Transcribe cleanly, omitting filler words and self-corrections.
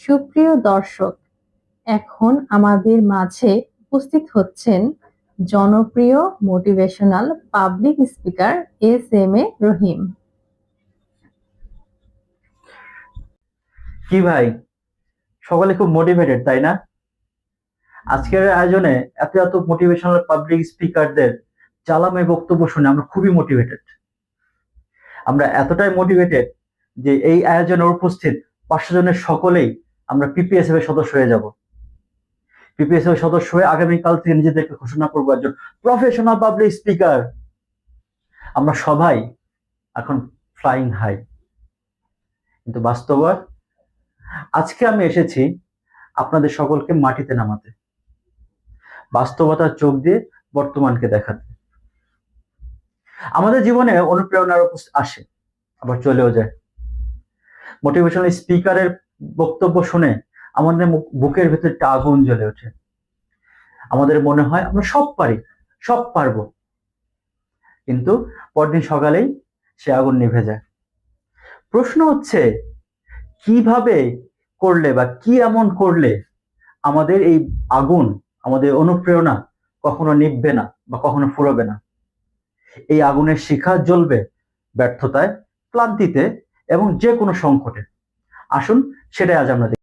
সুপ্রিয় দর্শক, এখন আমাদের মাঝে উপস্থিত হচ্ছেন জনপ্রিয় মোটিভেশনাল পাবলিক স্পিকার এস.এম.এ রহিম। কি ভাই, সকলে খুব মোটিভেটেড তাই না? আজকের আয়োজনে এত এত মোটিভেশনাল পাবলিক স্পিকারদের জ্বালাময় বক্তব্য শুনে আমরা খুবই মোটিভেটেড। আমরা এতটাই মোটিভেটেড যে এই আয়োজনে উপস্থিত 500 জনের সকলেই আমরা পিপিএসএফ এর সদস্য হয়ে যাব। পিপিএসএফ এর সদস্য হয়ে আগামীকাল থেকে নিজেদেরকে ঘোষণা করবো একজন প্রফেশনাল পাবলিক স্পিকার। আমরা সবাই এখন ফ্লাইং হাই, কিন্তু বাস্তবতা আজকে আমি এসেছি আপনাদের সকলকে মাটিতে নামাতে, বাস্তবতার চোখ দিয়ে বর্তমানকে দেখাতে। আমাদের জীবনে অনুপ্রেরণার আসে, আবার চলেও যায়। মোটিভেশনাল স্পিকারের বক্তব্য শুনে আমাদের বুকের ভেতর একটা আগুন জ্বলে ওঠে। আমাদের মনে হয় আমরা সব পারি, সব পারবো, কিন্তু পরদিন সকালেই সে আগুন নিভে যায়। প্রশ্ন হচ্ছে, কিভাবে করলে বা কি এমন করলে আমাদের এই আগুন, আমাদের অনুপ্রেরণা কখনো নিভবে না বা কখনো ফুরবে না। এই আগুনের শিখা জ্বলবে ব্যর্থতায়, ক্লান্তিতে এবং যে কোনো সংকটে। আসুন সেটাই আজ আমরা